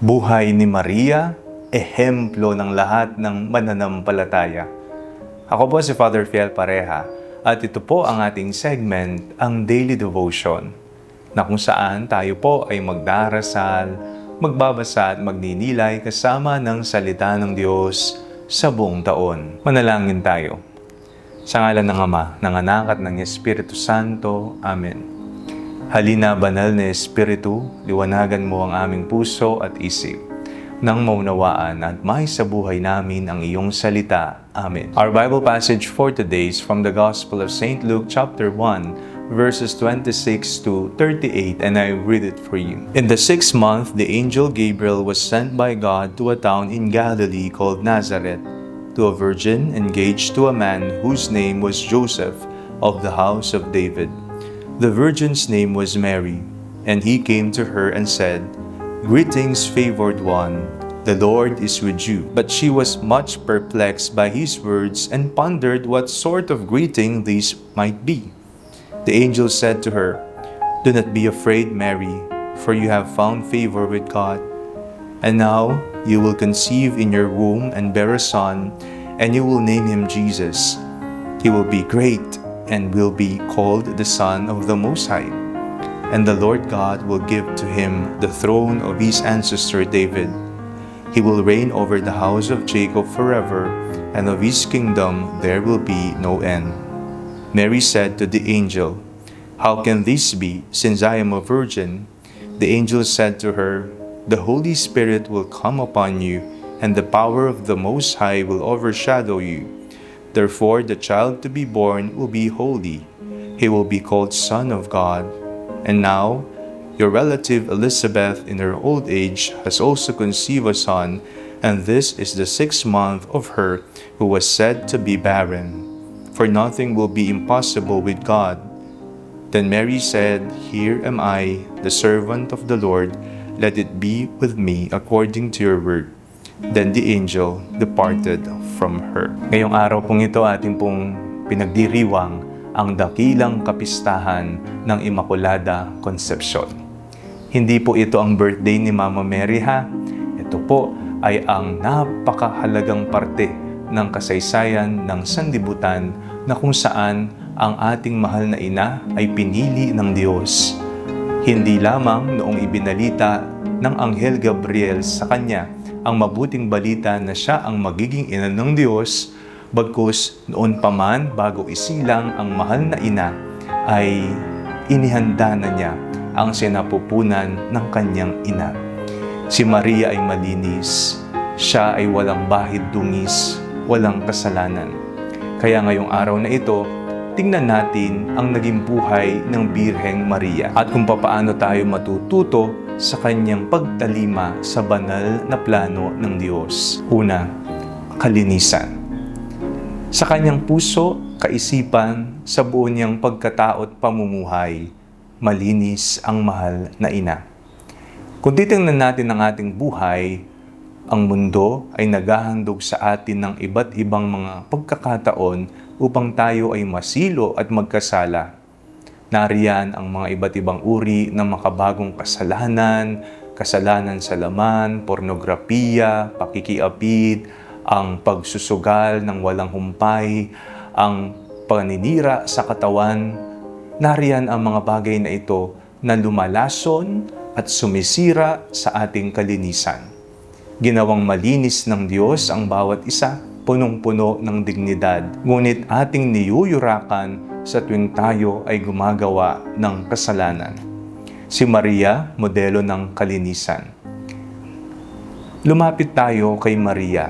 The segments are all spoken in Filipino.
Buhay ni Maria, ehemplo ng lahat ng mananampalataya. Ako po si Father Fiel Pareha at ito po ang ating segment, ang Daily Devotion, na kung saan tayo po ay magdarasal, magbabasa at magninilay kasama ng salita ng Diyos sa buong taon. Manalangin tayo. Sa ngalan ng Ama, ng Anak at ng Espiritu Santo. Amen. Halina, banal na Espiritu, liwanagan mo ang aming puso at isip, nang maunawaan at may sa buhay namin ang iyong salita. Amen. Our Bible passage for today is from the Gospel of St. Luke chapter 1, verses 26 to 38, and I read it for you. In the 6th month, the angel Gabriel was sent by God to a town in Galilee called Nazareth, to a virgin engaged to a man whose name was Joseph, of the house of David. The virgin's name was Mary, and he came to her and said, "Greetings, favored one, the Lord is with you." But she was much perplexed by his words and pondered what sort of greeting these might be. The angel said to her, "Do not be afraid, Mary, for you have found favor with God. And now you will conceive in your womb and bear a son, and you will name him Jesus. He will be great and will be called the Son of the Most High. And the Lord God will give to him the throne of his ancestor David. He will reign over the house of Jacob forever, and of his kingdom there will be no end." Mary said to the angel, "How can this be, since I am a virgin?" The angel said to her, "The Holy Spirit will come upon you, and the power of the Most High will overshadow you. Therefore, the child to be born will be holy. He will be called Son of God. And now, your relative Elizabeth in her old age has also conceived a son, and this is the 6th month of her who was said to be barren. For nothing will be impossible with God." Then Mary said, "Here am I, the servant of the Lord. Let it be with me according to your word." Then the angel departed from her. Ngayong araw pong ito, ating pong pinagdiriwang ang dakilang kapistahan ng Immaculada Concepcion. Hindi po ito ang birthday ni Mama Mary, ha? Ito po ay ang napakahalagang parte ng kasaysayan ng sanlibutan na kung saan ang ating mahal na ina ay pinili ng Diyos. Hindi lamang noong ibinalita ng Anghel Gabriel sa kanya ang mabuting balita na siya ang magiging ina ng Diyos, bagkus noon pa man bago isilang ang mahal na ina, ay inihanda na niya ang sinapupunan ng kanyang ina. Si Maria ay malinis, siya ay walang bahid dungis, walang kasalanan. Kaya ngayong araw na ito, tingnan natin ang naging buhay ng Birheng Maria at kung papaano tayo matututo sa kanyang pagtalima sa banal na plano ng Diyos. Una, kalinisan. Sa kanyang puso, kaisipan, sa buo niyang pagkatao at pamumuhay, malinis ang mahal na ina. Kung titingnan natin ang ating buhay, ang mundo ay naghahandog sa atin ng iba't ibang mga pagkakataon upang tayo ay masilo at magkasala. Nariyan ang mga iba't ibang uri ng makabagong kasalanan, kasalanan sa laman, pornografiya, pakikiapid, ang pagsusugal ng walang humpay, ang paninira sa katawan. Nariyan ang mga bagay na ito na lumalason at sumisira sa ating kalinisan. Ginawang malinis ng Diyos ang bawat isa, punong-puno ng dignidad, ngunit ating niyuyurakan sa tuwing tayo ay gumagawa ng kasalanan. Si Maria, modelo ng kalinisan. Lumapit tayo kay Maria,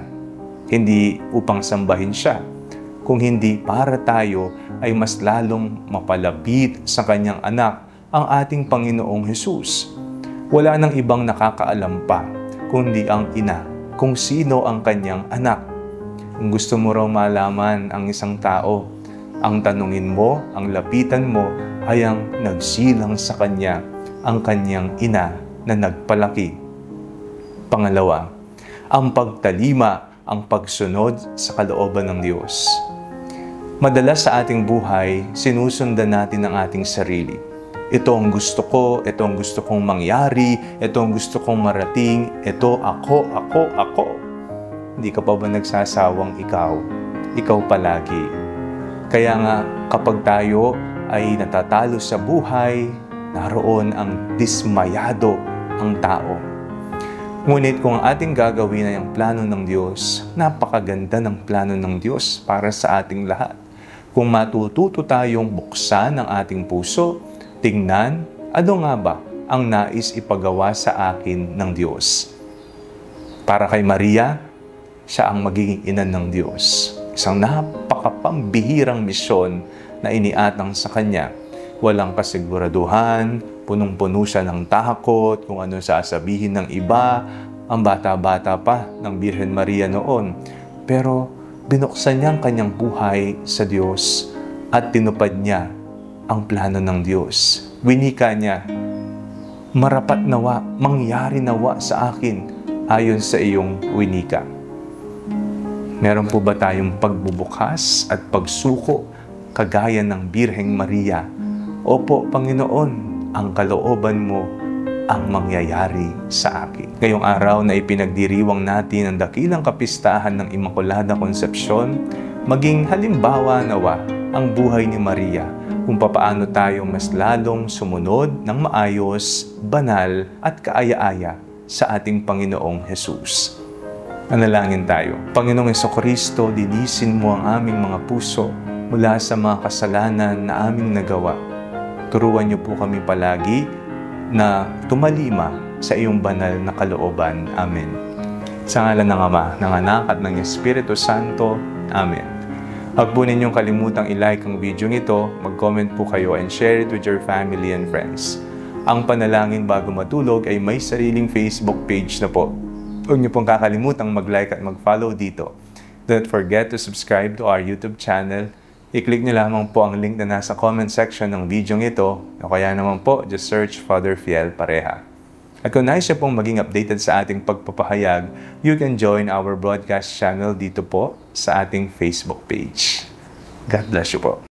hindi upang sambahin siya, kung hindi para tayo ay mas lalong mapalapit sa kanyang anak, ang ating Panginoong Hesus. Wala nang ibang nakakaalam pa, kundi ang ina, kung sino ang kanyang anak. Kung gusto mo raw malaman ang isang tao, ang tanungin mo, ang lapitan mo, ay ang nagsilang sa kanya, ang kanyang ina na nagpalaki. Pangalawa, ang pagtalima, ang pagsunod sa kalooban ng Diyos. Madalas sa ating buhay, sinusundan natin ang ating sarili. ito ang gusto ko, ito ang gusto kong mangyari, ito ang gusto kong marating, ito ako. Hindi ka pa ba nagsasawang ikaw palagi? Kaya nga kapag tayo ay natatalo sa buhay, naroon ang dismayado ang tao. Ngunit kung ang ating gagawin ay ang plano ng Diyos, napakaganda ng plano ng Diyos para sa ating lahat. Kung matututo tayong buksan ang ating puso, tingnan, ano nga ba ang nais ipagawa sa akin ng Diyos? Para kay Maria, siya ang magiging ina ng Diyos. Isang napakapambihirang misyon na iniatang sa kanya. Walang kasiguraduhan, punong-puno siya ng takot kung ano sasabihin ng iba, ang bata-bata pa ng Birhen Maria noon. Pero binuksan niya ang kanyang buhay sa Diyos at tinupad niya ang plano ng Diyos. Winika niya, marapat nawa, mangyari nawa sa akin ayon sa iyong winika. Meron po ba tayong pagbubukas at pagsuko kagaya ng Birheng Maria? Opo, Panginoon, ang kalooban mo ang mangyayari sa akin. Ngayong araw na ipinagdiriwang natin ang dakilang kapistahan ng Immaculada Concepcion, maging halimbawa nawa ang buhay ni Maria kung papaano tayo mas lalong sumunod ng maayos, banal at kaaya-aya sa ating Panginoong Jesus. Manalangin tayo. Panginoong Jesucristo, linisin mo ang aming mga puso mula sa mga kasalanan na aming nagawa. Turuan niyo po kami palagi na tumalima sa iyong banal na kalooban. Amen. Sa ngalan ng Ama, ng Anak at ng Espiritu Santo. Amen. Huwag po ninyong kalimutang i-like ang video ito, mag-comment po kayo and share it with your family and friends. Ang panalangin bago matulog ay may sariling Facebook page na po. Huwag niyo pong kakalimutang mag-like at mag-follow dito. Don't forget to subscribe to our YouTube channel. I-click niyo lamang po ang link na nasa comment section ng video ito o kaya naman po, just search Father Fiel Pareha. At kung nais siya pong maging updated sa ating pagpapahayag, you can join our broadcast channel dito po sa ating Facebook page. God bless you po.